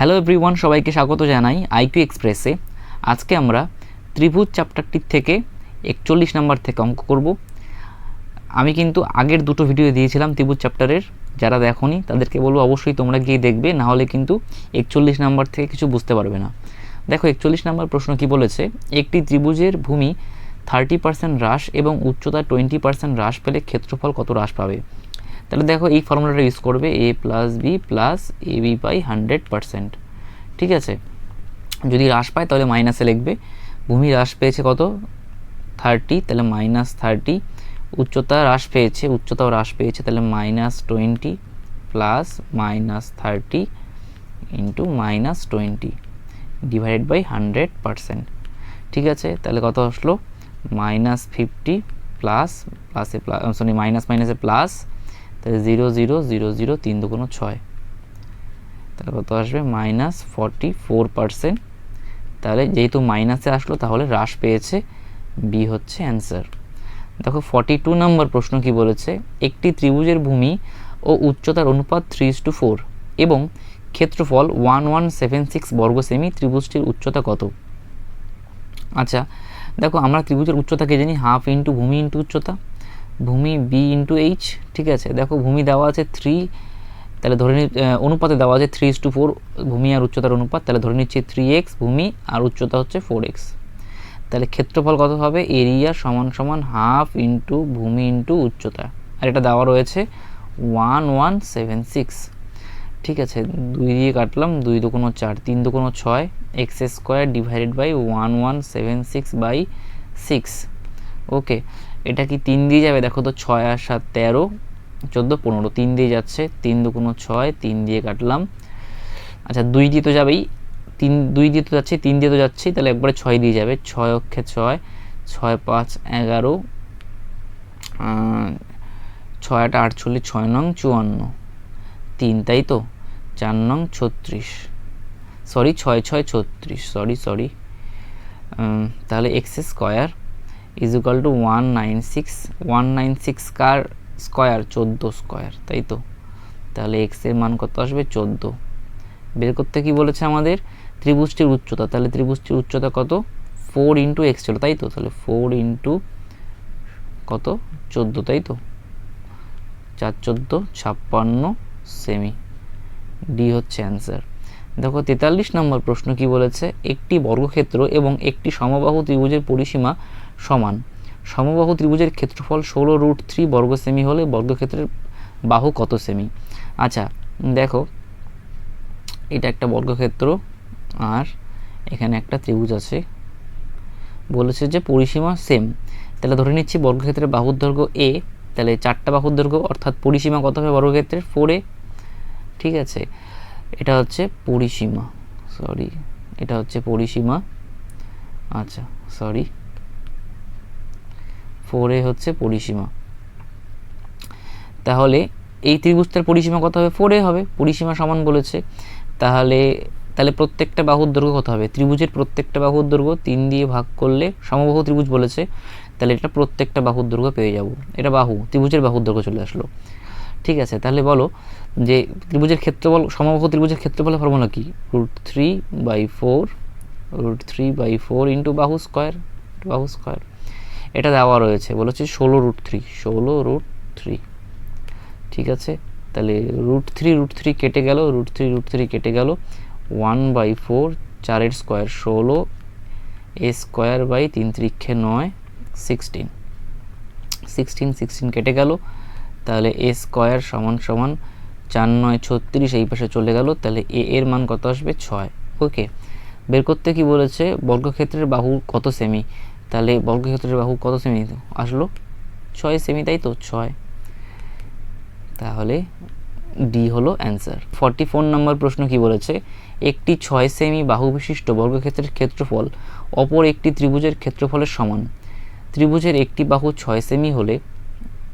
Hello everyone, সবাইকে স্বাগত জানাই আইকিউ এক্সপ্রেসে। আজকে আমরা ত্রিভুজ চ্যাপ্টারটির থেকে 41 নাম্বার থেকে অঙ্ক করব। আমি কিন্তু আগের দুটো ভিডিও দিয়েছিলাম ত্রিভুজ চ্যাপ্টারের, যারা দেখোনি তাদেরকে বলবো অবশ্যই তোমরা গিয়ে দেখবে, না হলে কিন্তু 41 নাম্বার থেকে কিছু বুঝতে পারবে না। দেখো 41 নাম্বার প্রশ্ন কি বলেছে, একটি ত্রিভুজের ভূমি 30% হ্রাস এবং উচ্চতা 20% হ্রাস পেলে ক্ষেত্রফল কত হ্রাস পাবে। তাহলে দেখো এই ফর্মুলাটা ইউজ করবে, a plus B plus A B by 100%। ঠিক আছে, যদি হ্রাস পায় তাহলে মাইনাসে লিখবে। ভূমি হ্রাস পেয়েছে কত 30, তাহলে -30। উচ্চতা হ্রাস পেয়েছে, উচ্চতাও হ্রাস পেয়েছে, তাহলে -20 প্লাস -30 ইন্টু -20 ডিভাইডেড বাই 100%। ঠিক আছে, তাহলে কত আসলো -50 প্লাস প্লাসে প্লাস সরি মাইনাস মাইনাসে প্লাস, তাহলে 0 0 0 0 3 2 6, তাহলে কত আসবে -44%। তাহলে যেহেতু মাইনাসে আসলো তাহলে হ্রাস পেয়েছে, বি হচ্ছে অ্যান্সার। দেখো 42 নম্বর প্রশ্ন কি বলেছে, একটি ত্রিভুজের ভূমি ও উচ্চতার অনুপাত 3:4 এবং ক্ষেত্রফল 1176 বর্গ সেমি, ত্রিভুজটির উচ্চতা কত। আচ্ছা দেখো, আমরা ত্রিভুজের উচ্চতাকে জানি হাফ ইন্টু ভূমি ইন্টু উচ্চতা, ভূমি বি ইন্টু এইচ। ঠিক আছে, দেখো ভূমি দেওয়া আছে 3, তাহলে ধরে নি অনুপাতে দেওয়া আছে 3:4 ভূমি আর উচ্চতার অনুপাত, তাহলে ধরে নিচ্ছি 3x ভূমি আর উচ্চতা হচ্ছে 4x। তাহলে ক্ষেত্রফল কত হবে, এরিয়া সমান সমান হাফ ইন্টু ভূমি ইন্টু উচ্চতা, আর এটা দেওয়া রয়েছে 1176। ঠিক আছে, 2 দিয়ে কাটলাম, 2 2 4, 3 2 6, এক্স স্কোয়ার ডিভাইডেড বাই 1176/6। ওকে, এটা কি 3 দিয়ে যাবে, দেখো তো 6 আর 7 13, 14 15, 3 দিয়ে যাচ্ছে, 3 2 6, 3 দিয়ে কাটলাম। আচ্ছা 2 দিয়ে তো যাবেই, 2 দিয়ে তো যাচ্ছে, 3 দিয়ে তো যাচ্ছি, তাহলে একবারে 6 দিয়ে যাবে, 6 অক্ষে 6, 6 5 11, 6 8 48, 6 নং 54, 3, তাই তো 4 নং 36, সরি 6 6 36, সরি। তাহলে x square is equal to 196 car square 14 square, তাই তো। তাহলে এক্স এর মান কত আসবে 14। বের করতে কি বলেছে আমাদের, ত্রিভুজটির উচ্চতা, তাহলে ত্রিভুজটির উচ্চতা কত 4 ইন্টু এক্স ছিল, তাই তো। তাহলে 4 ইন্টু কত 14, তাই তো, 4 14 56 সেমি, ডি হচ্ছে অ্যান্সার। দেখো 43 নম্বর প্রশ্ন কি বলেছে, একটি বর্গক্ষেত্র এবং একটি সমবাহু ত্রিভুজের পরিসীমা সমান। সমবাহু ত্রিভুজের ক্ষেত্রফল 16√3 বর্গ সেমি হলে বর্গক্ষেত্রের বাহু কত সেমি। আচ্ছা দেখো, এটা একটা বর্গক্ষেত্র আর এখানে একটা ত্রিভুজ আছে, বলেছে যে পরিসীমা সেম, তাহলে ধরে নিচ্ছি বর্গক্ষেত্রের বাহুর দৈর্ঘ্য এ, তাহলে 4টা বাহুর দৈর্ঘ্য, অর্থাৎ পরিসীমা কত হবে বর্গক্ষেত্রের 4a। ঠিক আছে, এটা হচ্ছে পরিসীমা, এটা হচ্ছে পরিসীমা। আচ্ছা 4a হচ্ছে পরিসীমা, তাহলে এই ত্রিভুজটার পরিসীমা কত হবে 4a হবে, পরিসীমা সমান বলেছে। তাহলে প্রত্যেকটা বাহুর দৈর্ঘ্য কত হবে, ত্রিভুজের প্রত্যেকটা বাহুর দৈর্ঘ্য 3 দিয়ে ভাগ করলে, সমবাহু ত্রিভুজ বলেছে, তাহলে এটা প্রত্যেকটা বাহুর দৈর্ঘ্য পেয়ে যাব, এটা বাহু, ত্রিভুজের বাহুর দৈর্ঘ্য চলে আসলো। ঠিক আছে, তাহলে বলো যে ত্রিভুজের ক্ষেত্রফল, সমবাহু ত্রিভুজের ক্ষেত্রফলের ফর্মুলা কি, √3/4 ইন্টু বাহু স্কোয়ার, এটা দেওয়া রয়েছে, বলেছে 16√3। ঠিক আছে, তাহলে √3 কেটে গেল, √3 কেটে গেল, 1/4, 4 স্কোয়ার 16, এ স্কোয়ার বাই 3 3 9, 16 কেটে গেল, তাহলে এ স্কোয়ার সমান সমান 4 9 36, এই পাশে চলে গেল, তাহলে এ এর মান কত আসবে 6। ওকে, বের করতে কি বলেছে, বর্গক্ষেত্রের বাহু কত সেমি, তাহলে বর্গক্ষেত্রের বাহু কত সেমি আসলো 6 সেমি, তাই তো 6, তাহলে ডি হলো অ্যান্সার। 44 নম্বর প্রশ্ন কি বলেছে, একটি 6 সেমি বাহু বিশিষ্ট বর্গক্ষেত্রের ক্ষেত্রফল অপর একটি ত্রিভুজের ক্ষেত্রফলের সমান। ত্রিভুজের একটি বাহু 6 সেমি হলে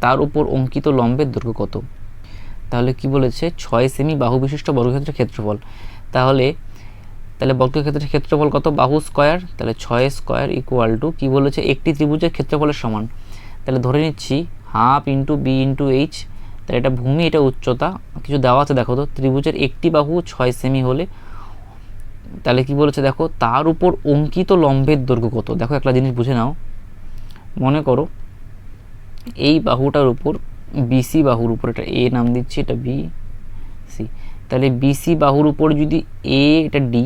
তার উপর অঙ্কিত লম্বের দৈর্ঘ্য কত। তাহলে কি বলেছে, 6 সেমি বাহু বিশিষ্ট বর্গক্ষেত্রের ক্ষেত্রফল, তাহলে বর্গক্ষেত্রের ক্ষেত্রফল কত, বাহু স্কোয়ার, তাহলে 6 স্কোয়ার ইকুয়াল টু কি বলেছে, একটি ত্রিভুজের ক্ষেত্রফলের সমান। তাহলে ধরে নিচ্ছি half into B into H, তাহলে এটা ভূমি, এটা উচ্চতা, কিছু দেওয়া আছে দেখো তো, ত্রিভুজের একটি বাহু 6 সেমি হলে তাহলে কি বলেছে দেখো, তার উপর অঙ্কিত লম্বের দৈর্ঘ্য কত। দেখো একটা জিনিস বুঝে নাও, মনে করো এই বাহুটার উপর বিসি বাহুর উপর, এটা এ নাম দিচ্ছি, এটা বি সি, তাহলে বিসি বাহুর উপর যদি এ, এটা ডি,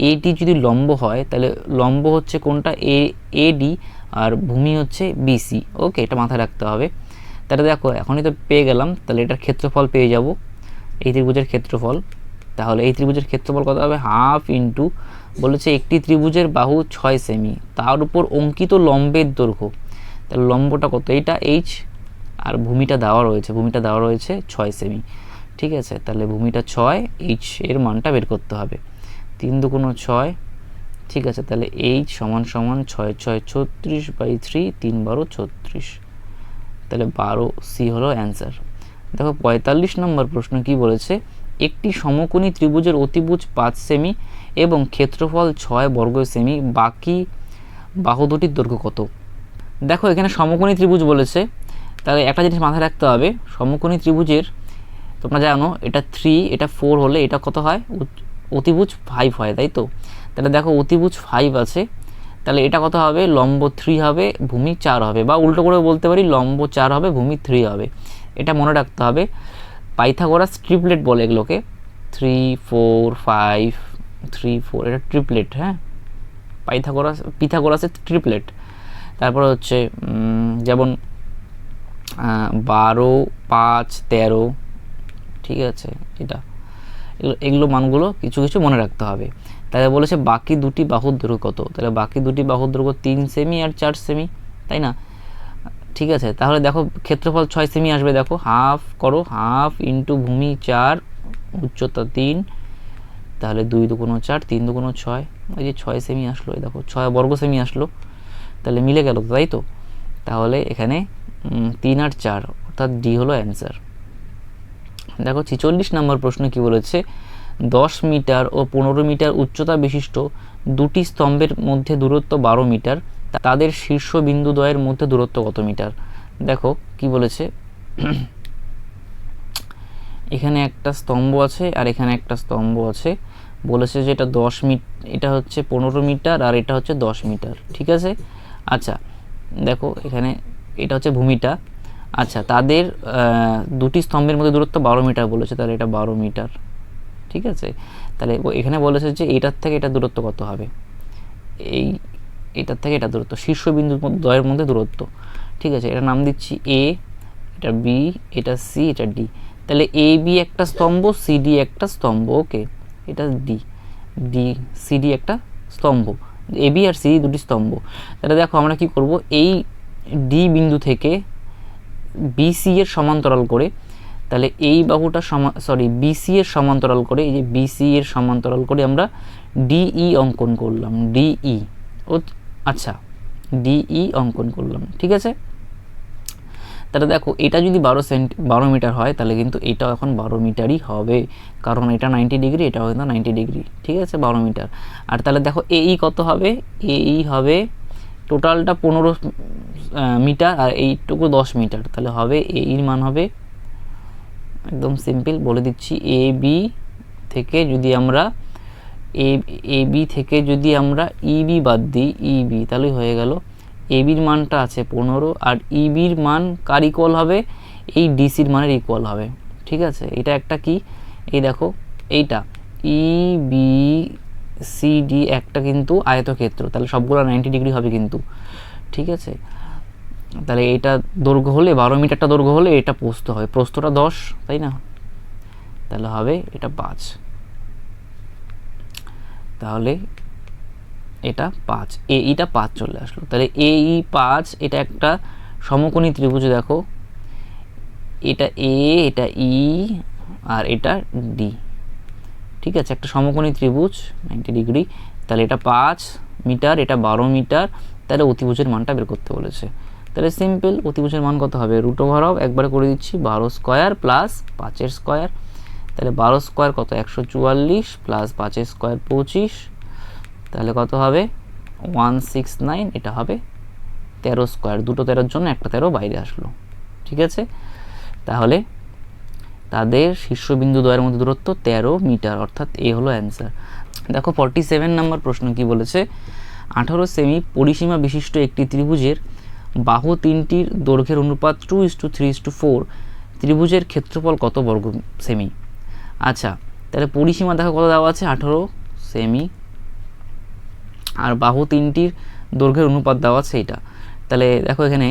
এটি যদি লম্ব হয় তাহলে লম্ব হচ্ছে কোনটা, এ ডি, আর ভূমি হচ্ছে বিসি। ওকে, এটা মাথায় রাখতে হবে। তাহলে দেখো এখনই তো পেয়ে গেলাম, তাহলে এটার ক্ষেত্রফল পেয়ে যাব, এই ত্রিভুজের ক্ষেত্রফল। তাহলে এই ত্রিভুজের ক্ষেত্রফল কত হবে, হাফ ইন্টু, বলেছে একটি ত্রিভুজের বাহু 6 সেমি, তার উপর অঙ্কিত লম্বের দৈর্ঘ্য। তাহলে লম্বটা কত, এইটা এইচ, আর ভূমিটা দেওয়া রয়েছে 6 সেমি। ঠিক আছে, তাহলে ভূমিটা 6, এইচ এর মানটা বের করতে হবে। 3 দুগুণ 6, ঠিক আছে, তাহলে এইচ সমান সমান 6 6 36/3, 3 12 36, তাহলে 12 সি হলো অ্যান্সার। দেখো 45 নম্বর প্রশ্ন কি বলেছে, একটি সমকোণী ত্রিভুজের অতিভুজ 5 সেমি এবং ক্ষেত্রফল 6 বর্গ সেমি, বাকি বাহু দুটির দৈর্ঘ্য কত। দেখো এখানে সমকোণী ত্রিভুজ বলেছে, তাহলে একটা জিনিস মাথায় রাখতে হবে, সমকোণী ত্রিভুজের তোমরা জানো এটা 3, এটা 4 হলে এটা কত হয়, অতিভুজ 5 হয়, তাই তো। তাহলে দেখো অতিভুজ 5 আছে, তাহলে এটা কত হবে, লম্ব 3 হবে, ভূমি 4 হবে, বা উল্টো করে বলতে পারি লম্ব 4 হবে, ভূমি 3 হবে। এটা মনে রাখতে হবে। পাইথাগোরাস ট্রিপলেট বলে এগুলোকে, 3 4 5 3 4, এটা ট্রিপলেট। হ্যাঁ, পিথাগোরাসের ট্রিপলেট। তারপরে হচ্ছে যেমন 12 5 13, ঠিক আছে, এগুলো মানগুলো কিছু কিছু মনে রাখতে হবে। তাহলে বলেছে বাকি দুটি বাহুর দৈর্ঘ্য কত, তাহলে বাকি দুটি বাহুর দৈর্ঘ্য 3 সেমি আর 4 সেমি, তাই না। ঠিক আছে, তাহলে দেখো ক্ষেত্রফল 6 সেমি আসবে, দেখো হাফ করো, হাফ ইন্টু ভূমি 4, উচ্চতা 3, তাহলে 2 দুগুণ 4, 3 দুগুণ 6, ওই যে 6 সেমি আসলো, এই দেখো 6 বর্গ সেমি আসলো, তাহলে মিলে গেল, তাই তো। তাহলে এখানে 3 আর 4, অর্থাৎ ডি হলো অ্যান্সার। দেখো 46 নম্বর প্রশ্ন কি বলেছে, 10 মিটার ও 15 মিটার উচ্চতা বিশিষ্ট দুটি স্তম্ভের মধ্যে দূরত্ব 12 মিটার, তাদের শীর্ষ বিন্দুদ্বয়ের মধ্যে দূরত্ব কত মিটার। দেখো কি বলেছে, এখানে একটা স্তম্ভ আছে আর এখানে একটা স্তম্ভ আছে, বলেছে যে এটা 10 মিটার, এটা হচ্ছে 15 মিটার আর এটা হচ্ছে 10 মিটার, ঠিক আছে। আচ্ছা দেখো এখানে এটা হচ্ছে ভূমিটা, আচ্ছা তাদের দুটি স্তম্ভের মধ্যে দূরত্ব 12 মিটার বলেছে, তাহলে এটা 12 মিটার, ঠিক আছে। তাহলে এখানে বলেছে যে এটার থেকে এটা দূরত্ব কত হবে, এটার থেকে এটা দূরত্ব, শীর্ষ বিন্দু দ্বয়ের মধ্যে দূরত্ব, ঠিক আছে। এটা নাম দিচ্ছি এ, এটা বি, এটা সি, এটা ডি। তাহলে এ বি একটা স্তম্ভ, সি ডি একটা স্তম্ভ, ওকে, এটা ডি সি ডি একটা স্তম্ভ, এ বি আর সি দুটি স্তম্ভ। তাহলে দেখো আমরা কি করব, এই ডি বিন্দু থেকে বিসি এর সমান্তরাল করে, তাহলে এই বাহুটা বিসি এর সমান্তরাল করে, এই যে বিসি এর সমান্তরাল করে আমরা ডিই অঙ্কন করলাম, ডিই, ও আচ্ছা ডিই অঙ্কন করলাম, ঠিক আছে। তাহলে দেখো এটা যদি 12 মিটার হয় তাহলে কিন্তু এটাও এখন 12 মিটারই হবে, কারণ এটা 90 ডিগ্রি, এটাও কিন্তু 90 ডিগ্রি, ঠিক আছে, 12 মিটার। আর তাহলে দেখো এই কত হবে, এই হবে টোটালটা 15 মিটার আর এইটুকু 10 মিটার, তাহলে হবে এর মান হবে একদম সিম্পল বলে দিচ্ছি, এ বি থেকে যদি আমরা ইবি বাদ দিই, ইবি, তাহলে হয়ে গেল এবির মানটা আছে 15 আর ইবির মান কার ইকুয়াল হবে, এই ডিসির মানের ইকুয়াল হবে, ঠিক আছে। এটা একটা কি, এই দেখো এইটা ইবি সিডি একটা কিন্তু আয়তক্ষেত্র, তাহলে সবগুলো 90 ডিগ্রি হবে কিন্তু, ঠিক আছে। তাহলে এটা দৈর্ঘ্য হলে 12 মিটারটা দৈর্ঘ্য হলে এটা প্রস্থ হয়, প্রস্থটা 10, তাই না, তাহলে হবে এটা 5, তাহলে এটা 5, এইটা 5 চলে আসলো। তাহলে এই 5, এটা একটা সমকোণী ত্রিভুজ, দেখো এটা এ, এটা ই আর এটা ডি, ঠিক আছে, একটা সমকোণী ত্রিভুজ 90 ডিগ্রি, তাহলে এটা 5 মিটার, এটা 12 মিটার, তাহলে অতিভুজের মানটা বের করতে বলেছে। তাহলে সিম্পল, অতিভুজের মান কত হবে, রুট ওভার অফ একবারে করে দিচ্ছি 12 স্কোয়ার প্লাস 5 স্কোয়ার, তাহলে 12 স্কোয়ার কত 144 প্লাস 5 স্কোয়ার 25, তাহলে কত হবে 169, এটা হবে 13 স্কোয়ার, দুটো 13-র জন্য একটা 13 বাইরে আসলো, ঠিক আছে। তাহলে তাদের শীর্ষবিন্দু দ্বয়ের মধ্যে দূরত্ব 13 মিটার, অর্থাৎ এ হলো অ্যান্সার। দেখো 47 নম্বর প্রশ্ন কি বলেছে, 18 সেমি পরিসীমা বিশিষ্ট একটি ত্রিভুজের বাহু তিনটির দৈর্ঘ্যের অনুপাত 2:3:4, ত্রিভুজের ক্ষেত্রফল কত বর্গ সেমি। আচ্ছা, তাহলে পরিসীমা দেখো কত দেওয়া আছে, 18 সেমি, আর বাহু তিনটির দৈর্ঘ্যের অনুপাত দেওয়া আছে এইটা। তাহলে দেখো এখানে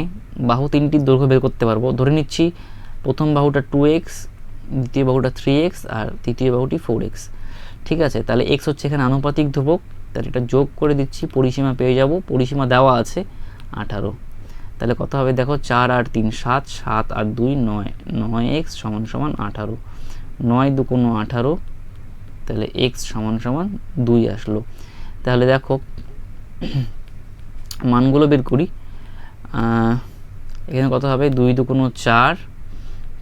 বাহু তিনটির দৈর্ঘ্য বের করতে পারবো। ধরে নিচ্ছি প্রথম বাহুটা 2x, দ্বিতীয় বাহুটা 3x, আর তৃতীয় বাহুটি 4x। ঠিক আছে, তাহলে x হচ্ছে এখানে আনুপাতিক ধ্রুবক, তাহলে এটা যোগ করে দিচ্ছি, পরিসীমা পেয়ে যাব। পরিসীমা দেওয়া আছে 18, তাহলে কত হবে দেখো, 4 আর 3 7, 7 আর 2 9, 9x সমান সমান 18, 9 2 কোনো 18, তাহলে x সমান সমান 2 আসলো। তাহলে দেখো মানগুলো বের করি, এখানে কত হবে, 2 2 কোনো 4,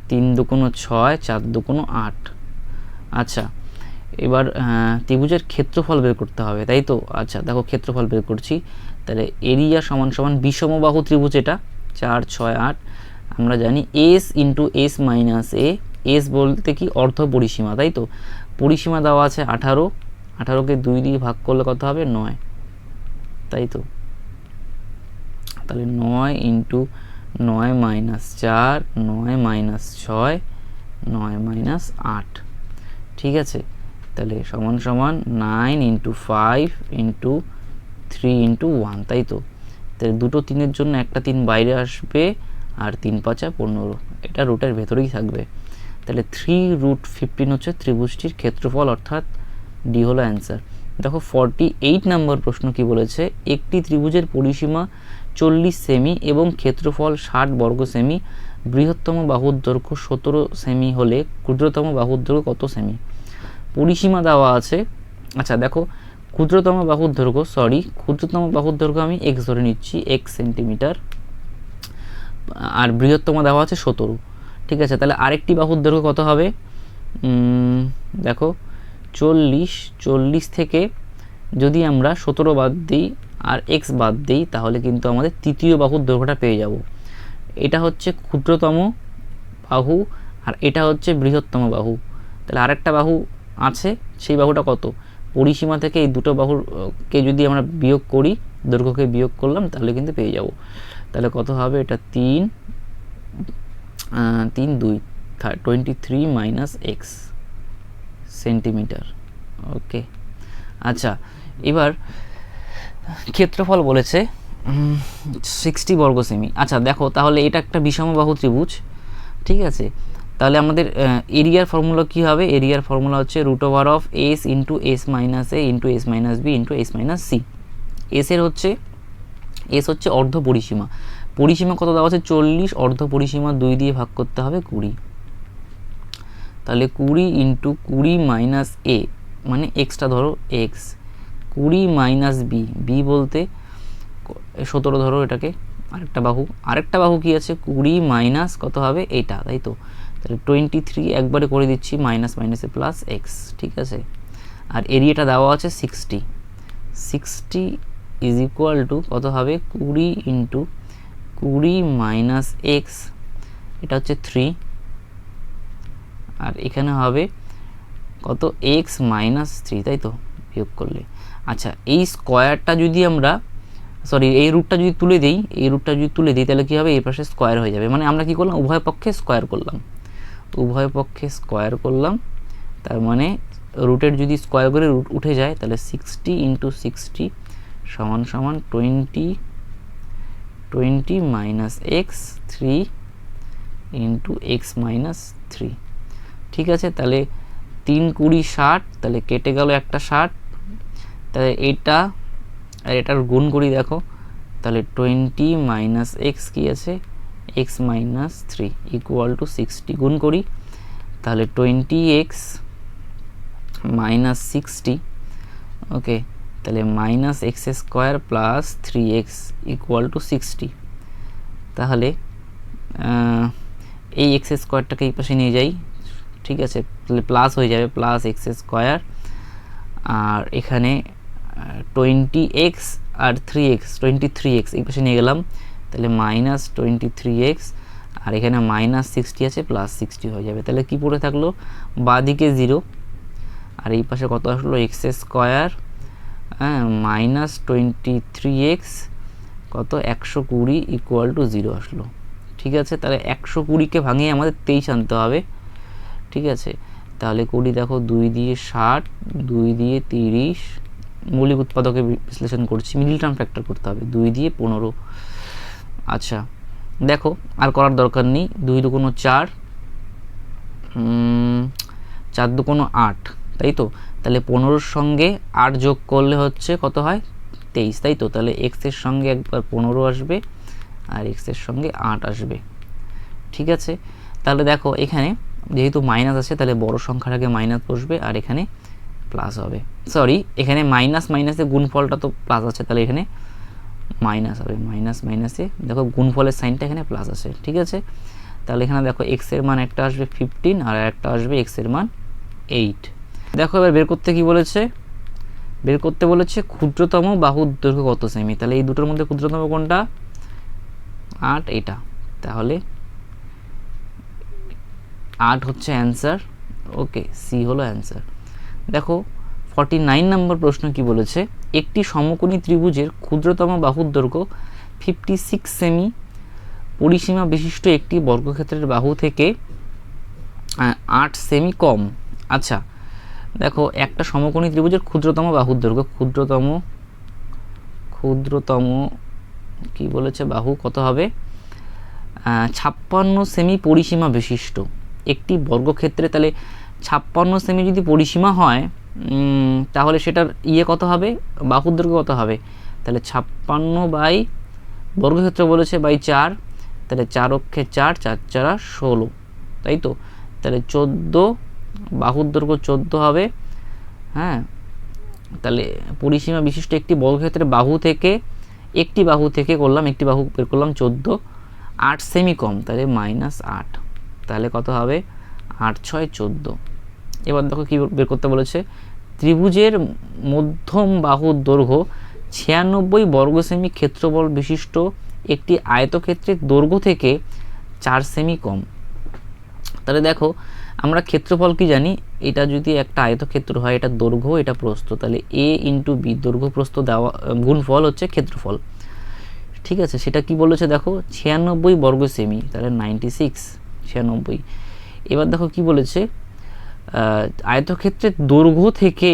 3 2 কোনো 6, 4 2 কোনো 8। আচ্ছা, এবার ত্রিভুজের ক্ষেত্রফল বের করতে হবে, তাই তো। আচ্ছা দেখো ক্ষেত্রফল বের করছি, তাহলে এরিয়া সমান সমান বিষমবাহু ত্রিভুজ, এটা 4 6 8, আমরা জানি এস ইন্টু এস মাইনাস এ, এস বলতে কি অর্ধ পরিসীমা, তাই তো। পরিসীমা দেওয়া আছে 18, 18কে 2 দিয়ে ভাগ করলে কত হবে 9, তাই তো। তাহলে 9 ইন্টু 9 মাইনাস 4, 9 মাইনাস 6, 9 মাইনাস 8, ঠিক আছে। তাহলে সমান সমান 9 ইন্টু 5 ইন্টু 3 ইন্টু 1, তাই তো। তাহলে দুটো 3-এর জন্য একটা 3 বাইরে আসবে, আর 3 5 15, এটা রুটের ভেতরেই থাকবে। তাহলে 3√15 হচ্ছে ত্রিভুজটির ক্ষেত্রফল, অর্থাৎ ডি হলো অ্যান্সার। দেখো 48 নম্বর প্রশ্ন কি বলেছে, একটি ত্রিভুজের পরিসীমা 40 সেমি এবং ক্ষেত্রফল 60 বর্গ সেমি, বৃহত্তম বাহুর দৈর্ঘ্য 17 সেমি হলে ক্ষুদ্রতম বাহুর দৈর্ঘ্য কত সেমি। পরিসীমা দেওয়া আছে। আচ্ছা দেখো ক্ষুদ্রতম বাহুর দৈর্ঘ্য আমি x ধরে নিচ্ছি, x সেন্টিমিটার, আর বৃহত্তম দেওয়া আছে 17, ঠিক আছে। তাহলে আরেকটি বাহুর দৈর্ঘ্য কত হবে, দেখো 40 থেকে যদি আমরা 17 বাদ দিই আর x বাদ দিই, তাহলে কিন্তু আমাদের তৃতীয় বাহুর দৈর্ঘ্যটা পেয়ে যাব। এটা হচ্ছে ক্ষুদ্রতম বাহু, আর এটা হচ্ছে বৃহত্তম বাহু। তাহলে আরেকটা বাহু আছে, সেই বাহুটা কত, পরিসীমা থেকে এই দুটো বাহুকে যদি আমরা বিয়োগ করি, দৈর্ঘ্যকে বিয়োগ করলাম, তাহলে কিন্তু পেয়ে যাব। তাহলে কত হবে, এটা 3 2 23 মাইনাস এক্স সেন্টিমিটার। ওকে, আচ্ছা এবার ক্ষেত্রফল বলেছে 60 বর্গ সেমি। আচ্ছা দেখো তাহলে এটা একটা বিষমবাহু ত্রিভুজ, ঠিক আছে। তাহলে আমাদের এরিয়ার ফর্মুলা কি হবে, এরিয়ার ফর্মুলা হচ্ছে √of s into S minus A into S minus B into S minus C. S হচ্ছে অর্ধ পরিসীমা, পরিসীমা কত দেওয়া আছে 40, অর্ধ পরিসীমা 2 দিয়ে ভাগ করতে হবে 20, তাহলে 20 ইন্টু 20 মাইনাস এ, মানে এক্সটা ধরো এক্স, 20 মাইনাস বি, বি বলতে 17 ধরো এটাকে, আরেকটা বাহু কি আছে 20 মাইনাস কত হবে এটা, তাই তো। তাহলে 23 একবারে করে দিচ্ছি, মাইনাস মাইনাসে প্লাস এক্স, ঠিক আছে। আর এরিয়াটা দেওয়া আছে 60 ইজ ইকুয়াল টু কত হবে 20 ইন্টু 20 মাইনাস এক্স, এটা হচ্ছে 3, আর এখানে হবে কত এক্স মাইনাস 3, তাই তো, বিয়োগ করলে। আচ্ছা এই স্কোয়ারটা যদি আমরা এই রুটটা যদি তুলে দিই, তাহলে কী হবে, এই পাশে স্কোয়ার হয়ে যাবে, মানে আমরা কি করলাম, উভয় পক্ষে স্কোয়ার করলাম, তার মানে রুটের যদি স্কোয়ার করে রুট উঠে যায়, তাহলে 60 ইন্টু 60 সমান সমান 20 minus x 3 into x minus 3, ঠিক আছে। তাহলে 3 20 60, তাহলে কেটে গেল একটা 60, তাহলে এটা আর এটার গুণ করি দেখো, তাহলে 20 মাইনাস এক্স কী আছে এক্স মাইনাস 3 ইকুয়াল টু 60, গুণ করি তাহলে 20x মাইনাস 60, ওকে। তাহলে minus x square plus 3x equal to 60, তাহলে এই এক্স স্কোয়ারটাকে এই পাশে নিয়ে যাই, ঠিক আছে, তাহলে প্লাস হয়ে যাবে, প্লাস এক্স স্কোয়ার, আর এখানে 20x আর 3x 23x এই পাশে নিয়ে গেলাম, তাহলে মাইনাস 23x, আর এখানে মাইনাস 60 আছে, প্লাস 60 হয়ে যাবে। তাহলে কি পড়ে থাকলো, বাঁ দিকে 0, আর এই পাশে কত আসলো এক্স স্কোয়ার, হ্যাঁ, মাইনাস 23x কত 120 ইকুয়াল টু 0 আসলো। ঠিক আছে, তাহলে 120কে ভাঙিয়ে আমাদের 23 আনতে হবে। ঠিক আছে, তাহলে করি দেখো 2 দিয়ে 60, 2 দিয়ে 30, মৌলিক উৎপাদকে বিশ্লেষণ করছি, মিডল টার্ম ফ্যাক্টর করতে হবে, 2 দিয়ে 15। আচ্ছা দেখো আর করার দরকার নেই, 2 দুগুণ 4, 4 দুগুণ 8, তাই তো। তাহলে 15-র সঙ্গে 8 যোগ করলে হচ্ছে কত হয় 23, তাই তো। তাহলে এক্সের সঙ্গে একবার 15 আসবে আর এক্সের সঙ্গে 8 আসবে। ঠিক আছে, তাহলে দেখো এখানে যেহেতু মাইনাস আছে তাহলে বড় সংখ্যাটাকে মাইনাস বসবে আর এখানে প্লাস হবে, সরি এখানে মাইনাস মাইনাসে গুণফলটা তো প্লাস আছে, তাহলে এখানে মাইনাস হবে, মাইনাস মাইনাসে দেখো গুণফলের সাইনটা এখানে প্লাস আছে। ঠিক আছে, তাহলে এখানে দেখো এক্সের মান একটা আসবে 15 আর একটা আসবে এক্সের মান 8। দেখো এবার বের করতে কি বলেছে, বের করতে বলেছে ক্ষুদ্রতম বাহুর দৈর্ঘ্য কত সেমি। তাহলে এই দুটোর মধ্যে ক্ষুদ্রতম কোনটা, 8 এটা, তাহলে 8 হচ্ছে অ্যান্সার। ওকে, সি হলো অ্যান্সার। দেখো 49 নম্বর প্রশ্ন কি বলেছে, একটি সমকোণী ত্রিভুজের ক্ষুদ্রতম বাহুর দৈর্ঘ্য 56 সেমি, পরিসীমা বিশিষ্ট একটি বর্গক্ষেত্রের বাহু থেকে 8 সেমি কম। আচ্ছা দেখো একটা সমকোণী ত্রিভুজের ক্ষুদ্রতম বাহুর দৈর্ঘ্য, ক্ষুদ্রতম কি বলেছে বাহু কত হবে, 56 সেমি পরিসীমা বিশিষ্ট একটি বর্গক্ষেত্রে। তাহলে 56 সেমি যদি পরিসীমা হয় তাহলে সেটার কত হবে, বাহুর দৈর্ঘ্য কত হবে, তাহলে 56 বাই বর্গক্ষেত্র বলেছে বাই 4, তাহলে 4 অক্ষে 4, 4 4 16, তাই তো। তাহলে 14, বাহুর দৈর্ঘ্য 14 হবে। হ্যাঁ, তাহলে পরিসীমা বিশিষ্ট একটি বর্গক্ষেত্রে একটি বাহু থেকে করলাম, একটি বাহু বের করলাম 14, 8 সেমি কম, তাহলে -8, তাহলে কত হবে 8 6 14। এবার দেখো কি বের করতে বলেছে, ত্রিভুজের মধ্যম বাহুর দৈর্ঘ্য 96 বর্গ সেমি ক্ষেত্রফল বিশিষ্ট একটি আয়তক্ষেত্রের দৈর্ঘ্য থেকে 4 সেমি কম। তাহলে দেখো আমরা ক্ষেত্রফল কি জানি, এটা যদি একটা আয়তক্ষেত্র হয়, এটা দৈর্ঘ্য এটা প্রস্থ, তাহলে a ইন্টু বি দৈর্ঘ্য প্রস্থ দেওয়া গুণফল হচ্ছে ক্ষেত্রফল। ঠিক আছে, সেটা কি বলেছে দেখো 96 বর্গ সেমি, তাহলে 96 96। এবার দেখো কি বলেছে, আয়তক্ষেত্রের দৈর্ঘ্য থেকে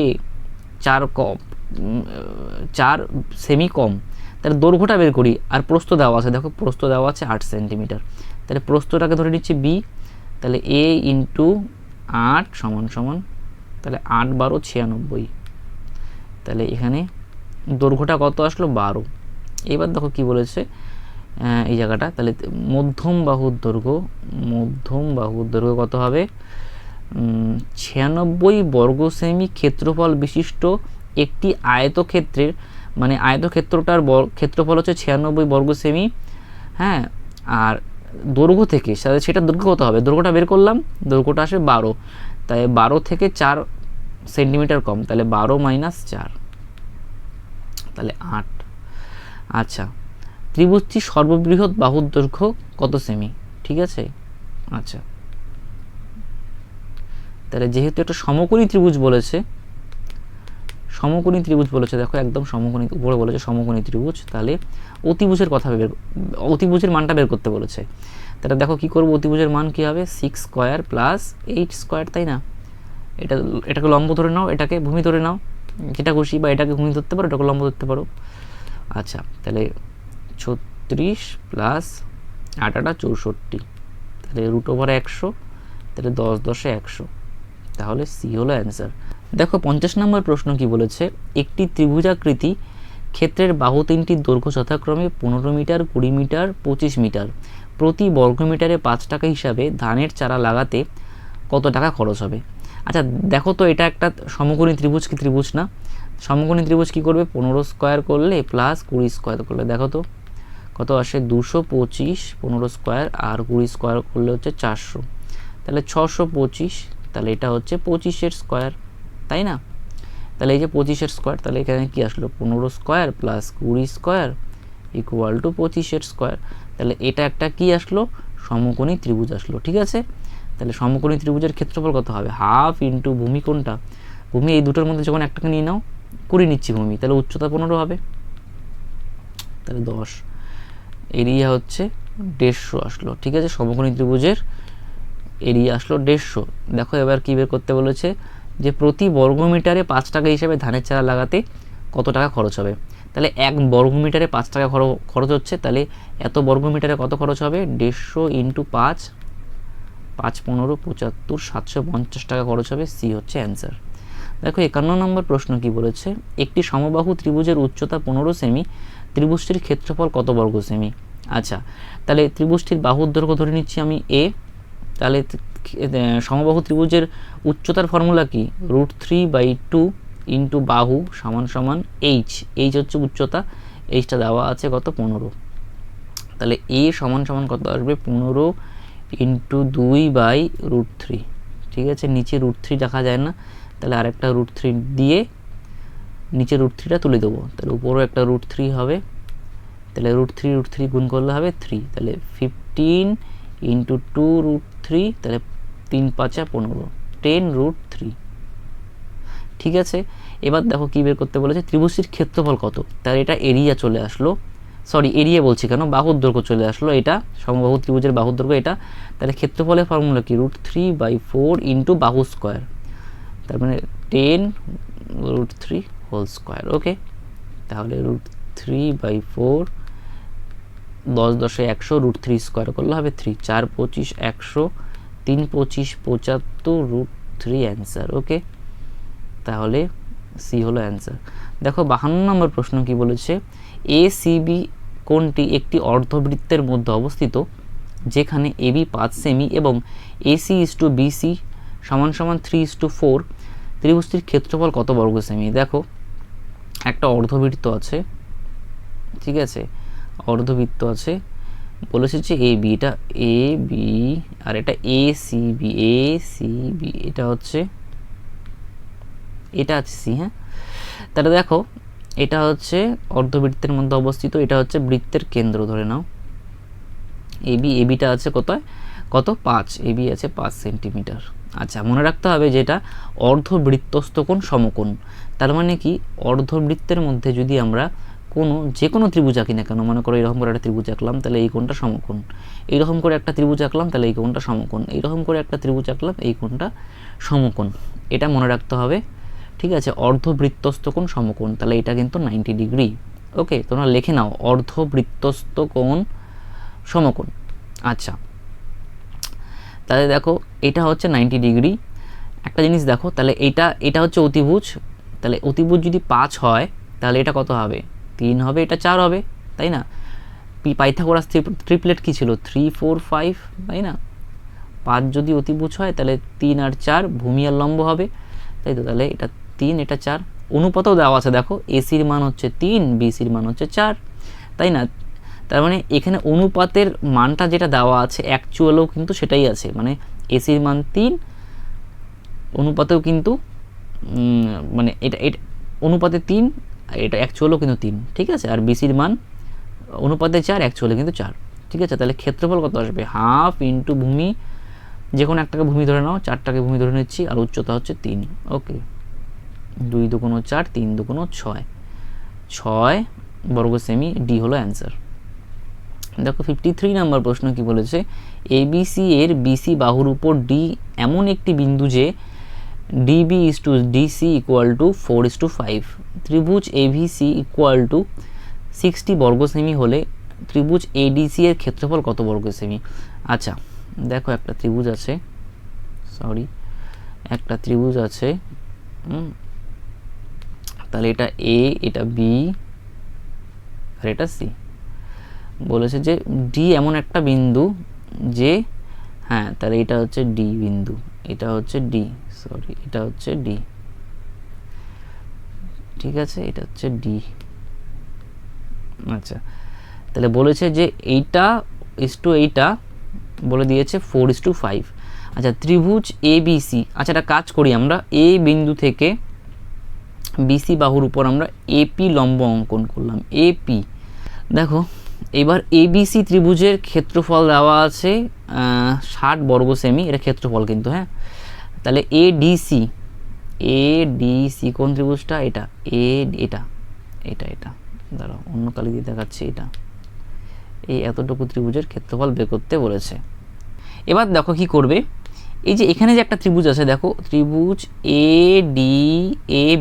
4 সেমি কম, তাহলে দৈর্ঘ্যটা বের করি আর প্রস্থ দেওয়া আছে, দেখো প্রস্থ দেওয়া আছে 8 সেন্টিমিটার, তাহলে প্রস্থটাকে ধরে নিচ্ছি b, তাহলে a ইন্টু 8 সমান সমান, তাহলে 8 12 96, তাহলে এখানে দৈর্ঘ্যটা কত আসলো 12। এবার দেখো কি বলেছে এই জায়গাটা, তাহলে মধ্যম বাহুর দৈর্ঘ্য কত হবে, 96 বর্গ সেমি ক্ষেত্রফল বিশিষ্ট একটি আয়তক্ষেত্রের, মানে আয়তক্ষেত্রটার ক্ষেত্রফল হচ্ছে 96 বর্গ সেমি। হ্যাঁ, আর দৈর্ঘ্য থেকে সেটার দৈর্ঘ্য কত হবে, দৈর্ঘ্যটা বের করলাম, দৈর্ঘ্যটা আসে 12, তাই 12 থেকে 4 সেন্টিমিটার কম, তাহলে 12 - 4, তাহলে 8। আচ্ছা, ত্রিভুজটি সর্ববৃহৎ বাহুর দৈর্ঘ্য কত সেমি। ঠিক আছে, আচ্ছা তাহলে যেহেতু একটা সমকোণী ত্রিভুজ বলেছে, দেখো একদম সমকোণী, উপরে বলেছে সমকোণী ত্রিভুজ, তাহলে অতিভুজের মানটা বের করতে বলেছে। তাহলে দেখো কি করবো, অতিভুজের মান কি হবে 6 স্কোয়ার প্লাস 8 স্কোয়ার, তাই না। এটাকে লম্ব ধরে নাও, এটাকে ভূমি ধরে নাও, যেটা খুশি, বা এটাকে ভূমি ধরতে পারো, এটাকে লম্ব ধরতে পারো। আচ্ছা, তাহলে 36 প্লাস 8 8 64, তাহলে √100, তাহলে 10 10 100, তাহলে সি হলো অ্যান্সার। দেখো 50 নম্বর প্রশ্ন কি বলেছে, একটি ত্রিভুজাকৃতি ক্ষেত্রের বাহু তিনটির দৈর্ঘ্য যথাক্রমে 15 মিটার, 20 মিটার, 25 মিটার, প্রতি বর্গমিটারে 5 টাকা হিসাবে ধানের চারা লাগাতে কত টাকা খরচ হবে। আচ্ছা দেখো তো, এটা একটা সমকোণী ত্রিভুজ কি ত্রিভুজ না, সমকোণী ত্রিভুজ কি করবে, 15 স্কোয়ার করলে প্লাস 20 স্কোয়ার করলে দেখো তো কত আসে, 225, 15 স্কোয়ার আর 20 স্কোয়ার করলে হচ্ছে 400, তাহলে 625, তাহলে এটা হচ্ছে 25-এর স্কোয়ার, তাই না। তাহলে এই যে 25-এর স্কোয়ার, তাহলে এখানে কি আসলো 15 square plus 20 square equal to 25-এর স্কোয়ার, তাহলে এটা একটা কি আসলো, সমকোণী ত্রিভুজ আসলো। ঠিক আছে, তাহলে সমকোণী ত্রিভুজের ক্ষেত্রফল কত হবে, হাফ ইন্টু ভূমি কোনটা, ভূমি এই দুটোর মধ্যে যখন একটাকে নিয়ে নাও, 20 নিচ্ছি ভূমি, তাহলে উচ্চতা 15 হবে, তাহলে 10, এরিয়া হচ্ছে 150 আসলো। ঠিক আছে, সমকোণী ত্রিভুজের এরিয়া আসলো 150। দেখো এবার কী বের করতে বলেছে, যে প্রতি বর্গমিটারে 5 টাকা হিসাবে ধানের চারা লাগাতে কত টাকা খরচ হবে। তাহলে 1 বর্গমিটারে 5 টাকা খরচ হচ্ছে, তাহলে এত বর্গমিটারে কত খরচ হবে, 150 ইন্টু 5, 5 15 75, 750 টাকা খরচ হবে। সি হচ্ছে অ্যান্সার। দেখো 51 নম্বর প্রশ্ন কি বলেছে, একটি সমবাহু ত্রিভুজের উচ্চতা 15 সেমি, ত্রিভুজটির ক্ষেত্রফল কত বর্গ সেমি। আচ্ছা, তাহলে ত্রিভুজটির বাহুর দৈর্ঘ্য ধরে নিচ্ছি আমি এ, তাহলে সমবাহু ত্রিভুজের উচ্চতার ফর্মুলা কি, √3/2 ইন্টু বাহু সমান সমান এইচ, এইচ হচ্ছে উচ্চতা, এইচটা দেওয়া আছে কত 15, তাহলে এ সমান সমান কত আসবে 15 ইন্টু 2/√3। ঠিক আছে, নিচে √3 দেখা যায় না, তাহলে আরেকটা √3 দিয়ে নিচে √3টা তুলে দেবো, তাহলে উপরেও একটা √3 হবে, তাহলে √3 গুণ করলে হবে 3, তাহলে 15 ইন্টু 2√3, তাহলে 3 5 15, 10√3। ঠিক আছে, এবার দেখো কী বের করতে বলেছে, ত্রিভুজটির ক্ষেত্রফল কত, তাহলে এটা এরিয়া চলে আসলো, সরি এরিয়া বলছি কেন, বাহুর দৈর্ঘ্য চলে আসলো, এটা সমবাহু ত্রিভুজের বাহুর দৈর্ঘ্য এটা, তাহলে ক্ষেত্রফলের ফর্মুলা কি, √3/4 ইন্টু বাহু স্কোয়ার, তার মানে 10√3 হোল স্কোয়ার। ওকে, তাহলে √3/4, 10 10 100, √3 স্কোয়ার করলে হবে 3, 4 25 100, 3 25 75, √3 অ্যান্সার। ওকে, তাহলে সি হলো অ্যান্সার। দেখো 52 নম্বর প্রশ্ন কি বলেছে, ACB কোণটি একটি অর্ধবৃত্তের মধ্যে অবস্থিত, যেখানে AB 5 সেমি এবং AC/BC সমান সমান 3:4, ত্রিভুজটির ক্ষেত্রফল কত বর্গ সেমি। দেখো একটা অর্ধবৃত্ত আছে, ঠিক আছে, অর্ধবৃত্ত আছে, বলেছে যে AB, এটা AB আর এটা ACB, এটা হচ্ছে সি। হ্যাঁ, তাহলে দেখো এটা হচ্ছে অর্ধবৃত্তের মধ্যে অবস্থিত, এটা হচ্ছে বৃত্তের কেন্দ্র ধরে নাও, এবিটা আছে কত 5, এবি আছে 5 সেন্টিমিটার। আচ্ছা, মনে রাখতে হবে যে এটা অর্ধবৃত্তস্থ কোণ সমকোণ, তার মানে কি অর্ধবৃত্তের মধ্যে যদি আমরা যে কোনো ত্রিভুজ আঁকি না কেন, মনে করো এরকম করে একটা ত্রিভুজ আঁকলাম, তাহলে এই কোণটা সমকোণ, এইরকম করে একটা ত্রিভুজ আঁকলাম, তাহলে এই কোণটা সমকোণ, এইরকম করে একটা ত্রিভুজ আঁকলাম, এই কোণটা সমকোণ, এটা মনে রাখতে হবে। ঠিক আছে, অর্ধবৃত্তস্থ কোণ সমকোণ, তাহলে এটা কিন্তু 90 ডিগ্রি। ওকে, তোমরা লিখে নাও অর্ধবৃত্তস্থ কোণ সমকোণ। আচ্ছা, তাহলে দেখো এটা হচ্ছে 90 ডিগ্রি। একটা জিনিস দেখো, তাহলে এটা হচ্ছে অতিভুজ, তাহলে অতিভুজ যদি 5 হয় তাহলে এটা কত হবে, 3 হবে, এটা 4 হবে, তাই না। পাইথাগোরাস ট্রিপলেট কি ছিল, 3 4 5, তাই না। 5 যদি অতিভুজ হয় তাহলে 3 আর 4 ভূমি আর লম্ব হবে, তাই তো, তাহলে এটা 3 এটা 4, অনুপাতও দেওয়া আছে, দেখো এসির মান হচ্ছে 3, বিসির মান হচ্ছে 4, তাই না। তার মানে এখানে অনুপাতের মানটা যেটা দেওয়া আছে অ্যাকচুয়ালও কিন্তু সেটাই আছে, মানে এসির মান 3, অনুপাতেও কিন্তু মানে এটা অনুপাতে 3, এটা অ্যাকচুয়ালও কিন্তু 3, ঠিক আছে। আর বিসির মান অনুপাতে 4, অ্যাকচুয়ালি কিন্তু 4, ঠিক আছে। তাহলে ক্ষেত্রফল কত আসবে, হাফ ইন্টু ভূমি, যে কোনো একটাকে ভূমি ধরে নাও, 4টাকে ভূমি ধরে নিচ্ছি, আর উচ্চতা হচ্ছে 3। ওকে, 2 দুগুণ 4, 3 দুগুণ 6, 6 বর্গ সেমি, ডি হলো অ্যান্সার। দেখো 53 নম্বর প্রশ্ন কি বলেছে, ABC এর BC বাহুর উপর ডি এমন একটি বিন্দু যে DB/DC = 4:5, ত্রিভুজ ABC = 60 বর্গ সেমি হলে ত্রিভুজ ADC এর ক্ষেত্রফল কত বর্গ সেমি। আচ্ছা, দেখো একটা ত্রিভুজ আছে, তাহলে এটা A, এটা B আর এটা C। বলেছে যে ডি এমন একটা বিন্দু যে, হ্যাঁ তাহলে এটা হচ্ছে ডি বিন্দু, এটা হচ্ছে ডি, ঠিক আছে, এটা হচ্ছে ডি। আচ্ছা, তাহলে বলেছে যে এইটা এইটা বলে দিয়েছে 4:5। আচ্ছা, ত্রিভুজ ABC, আচ্ছা একটা কাজ করি, আমরা এ বিন্দু থেকে BC বাহুর উপর আমরা AP লম্ব অঙ্কন করলাম, AP। দেখো এবার ABC ত্রিভুজের ক্ষেত্রফল দেওয়া আছে 60 বর্গ সেমি, এটা ক্ষেত্রফল কিন্তু, হ্যাঁ। তাহলে ADC এ ডি সি কোন ত্রিভুজটা? এটা এটা এটা এটা দাঁড়াও অন্য কালি দিয়ে দেখাচ্ছি। এটা এই এতটুকু ত্রিভুজের ক্ষেত্রফল বের করতে বলেছে। এবার দেখো কি করবে, এই যে এখানে যে একটা ত্রিভুজ আছে, দেখো ত্রিভুজ এ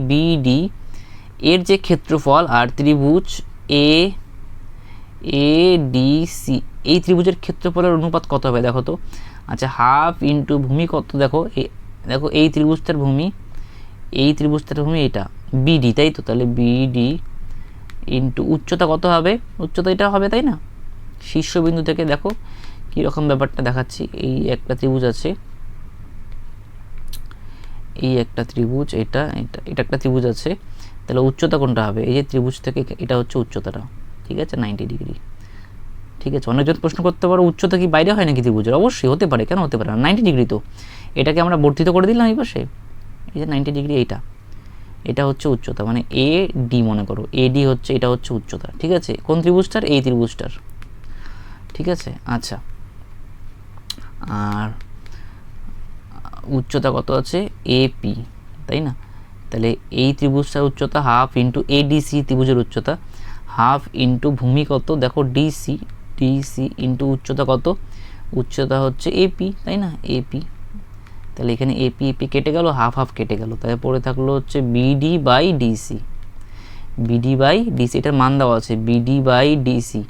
বি ডি এর যে ক্ষেত্রফল আর ত্রিভুজ এ ডি সি এই ত্রিভুজের ক্ষেত্রফলের অনুপাত কত হবে দেখো তো। আচ্ছা, হাফ ইন্টু ভূমি কত, দেখো দেখো এই ত্রিভুজটার ভূমি এটা বিডি, তাই তো? তাহলে বিডি ইন্টু উচ্চতা কত হবে? উচ্চতা এটা হবে, তাই না? শীর্ষবিন্দু থেকে দেখো কীরকম ব্যাপারটা দেখাচ্ছি। এই একটা ত্রিভুজ আছে, এই একটা ত্রিভুজ, এটা একটা ত্রিভুজ আছে, তাহলে উচ্চতা কোনটা হবে? এই যে ত্রিভুজ থেকে এটা হচ্ছে উচ্চতাটা, ঠিক আছে, 90 ডিগ্রি। ঠিক আছে, অনেকজন প্রশ্ন করতে পারো উচ্চতা কি বাইরে হয় নাকি ত্রিভুজের? অবশ্যই হতে পারে, কেন হতে পারে না? 90 ডিগ্রি তো, এটাকে আমরা বর্ধিত করে দিলাম এই পাশে, এই যে 90 ডিগ্রি, এটা হচ্ছে উচ্চতা, মানে এ ডি মনে করো, এ ডি হচ্ছে, এটা হচ্ছে উচ্চতা। ঠিক আছে, কোন ত্রিভুজটার? এই ত্রিভুজটার। ঠিক আছে, আচ্ছা, আর উচ্চতা কত আছে? এপি, তাই না? তাহলে এই ত্রিভুজটার উচ্চতা হাফ ইন্টু এডিসি ত্রিভুজের উচ্চতা, হাফ ইন্টু ভূমি কত দেখো ডিসি ইন্টু উচ্চতা কত? উচ্চতা হচ্ছে এপি, তাই না? এপি, তাহলে এখানে এপি কেটে গেল, হাফ হাফ কেটে গেল, তাহলে পরে থাকলো হচ্ছে বিডি বাই ডিসি। এটার মান দেওয়া আছে বিডি বাই ডিসি